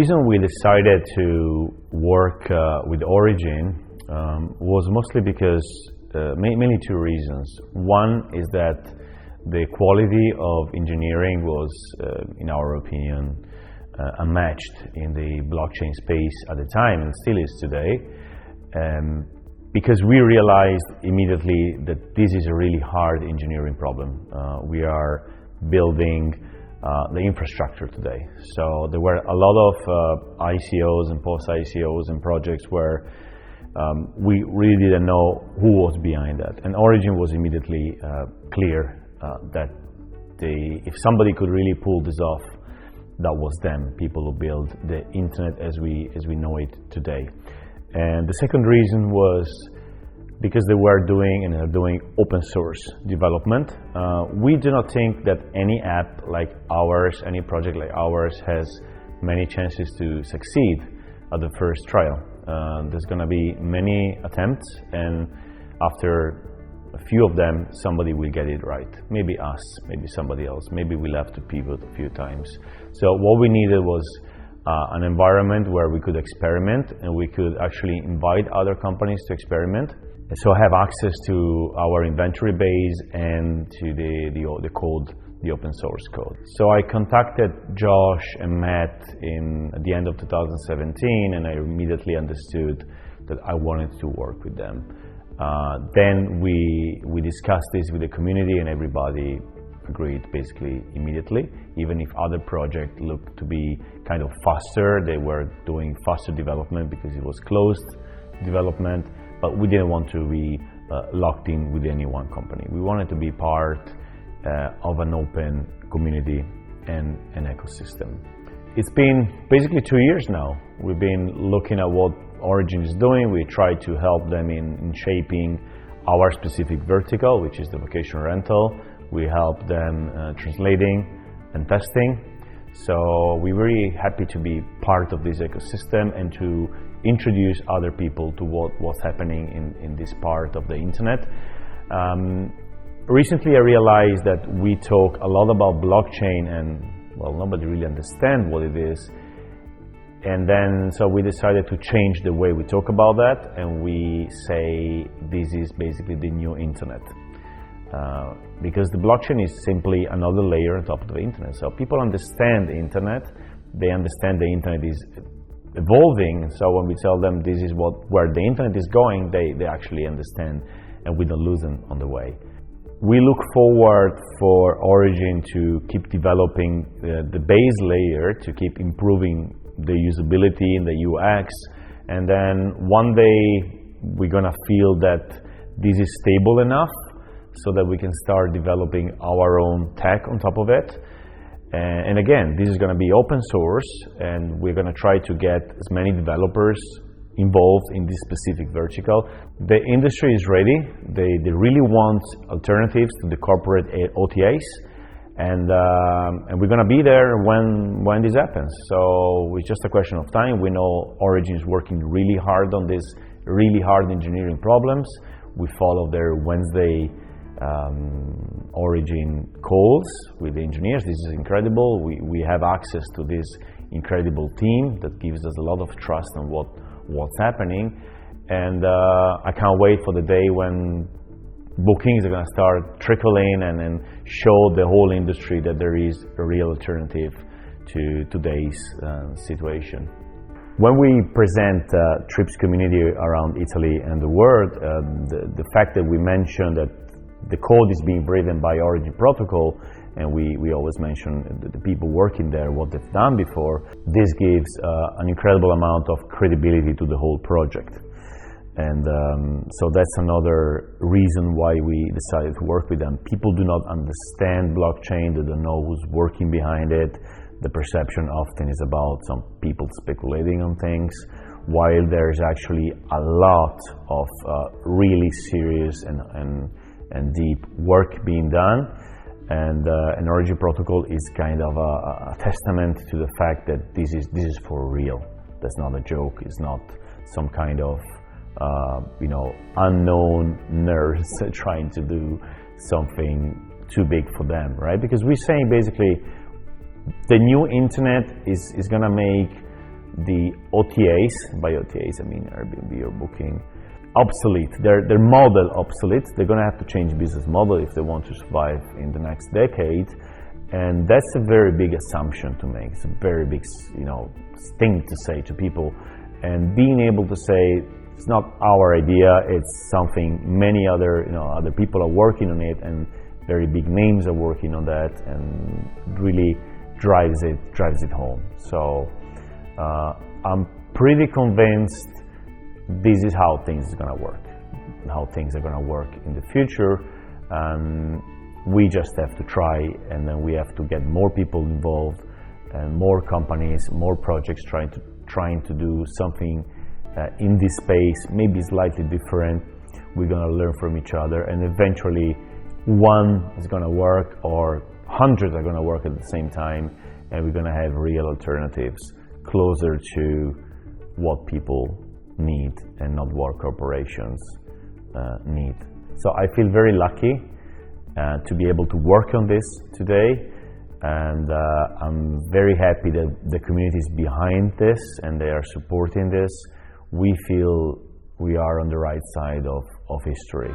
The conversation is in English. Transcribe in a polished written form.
reason we decided to work with Origin was mostly because mainly two reasons. One is that the quality of engineering was, in our opinion, unmatched in the blockchain space at the time, and still is today, because we realized immediately that this is a really hard engineering problem. We are building the infrastructure today. So there were a lot of ICOs and post-ICOs and projects where we really didn't know who was behind that. And Origin was immediately clear that if somebody could really pull this off, that was them, people who build the internet as we know it today. And the second reason was because they were doing and are doing open source development. We do not think that any app like ours, any project like ours, has many chances to succeed at the first trial. There's going to be many attempts, and after a few of them, somebody will get it right. Maybe us, maybe somebody else, maybe we'll have to pivot a few times. So what we needed was an environment where we could experiment and we could actually invite other companies to experiment. So have access to our inventory base and to the code, the open source code. So I contacted Josh and Matt at the end of 2017, and I immediately understood that I wanted to work with them. Then we discussed this with the community, and everybody agreed basically immediately. Even if other projects looked to be kind of faster, they were doing faster development because it was closed development, but we didn't want to be locked in with any one company. We wanted to be part of an open community and an ecosystem. It's been basically 2 years now. We've been looking at what Origin is doing. We try to help them in shaping our specific vertical, which is the vacation rental. We help them translating and testing. So we're very happy to be part of this ecosystem and to introduce other people to what's happening in this part of the internet. Recently I realized that we talk a lot about blockchain and, well, nobody really understands what it is. And then, so we decided to change the way we talk about that, and we say this is basically the new internet. Because the blockchain is simply another layer on top of the internet. So people understand the internet, they understand the internet is evolving, and so when we tell them this is where the internet is going, they actually understand, and we don't lose them on the way. We look forward for Origin to keep developing the base layer, to keep improving the usability and the UX, and then one day we're gonna feel that this is stable enough so that we can start developing our own tech on top of it. And again, this is gonna be open source, and we're gonna try to get as many developers involved in this specific vertical. The industry is ready. They really want alternatives to the corporate OTAs, and we're gonna be there when this happens. So it's just a question of time. We know Origin is working really hard on this really hard engineering problems. We follow their Wednesday Origin calls with the engineers. This is incredible. We have access to this incredible team that gives us a lot of trust on what's happening, and I can't wait for the day when bookings are going to start trickling and show the whole industry that there is a real alternative to today's situation. When we present TRIPS community around Italy and the world, the fact that we mentioned that the code is being written by Origin protocol, and we always mention the people working there, what they've done before, this gives an incredible amount of credibility to the whole project. And so that's another reason why we decided to work with them. People do not understand blockchain, they don't know who's working behind it. The perception often is about some people speculating on things, while there's actually a lot of really serious and deep work being done. And Origin protocol is kind of a testament to the fact that this is for real. That's not a joke. It's not some kind of unknown nerds trying to do something too big for them, right? Because we're saying basically the new internet is gonna make the OTAs, by OTAs I mean Airbnb or Booking, obsolete. Their model obsolete. They're going to have to change business model if they want to survive in the next decade, and that's a very big assumption to make. It's a very big, thing to say to people, and being able to say it's not our idea, it's something many other people are working on it, and very big names are working on that, and really drives it home. So I'm pretty convinced this is how things are going to work, how things are going to work in the future, and we just have to try, and then we have to get more people involved and more companies, more projects trying to do something in this space, maybe slightly different. We're going to learn from each other, and eventually one is going to work, or hundreds are going to work at the same time, and we're going to have real alternatives closer to what people need and not what corporations need. So I feel very lucky to be able to work on this today, and I'm very happy that the community is behind this and they are supporting this. We feel we are on the right side of history.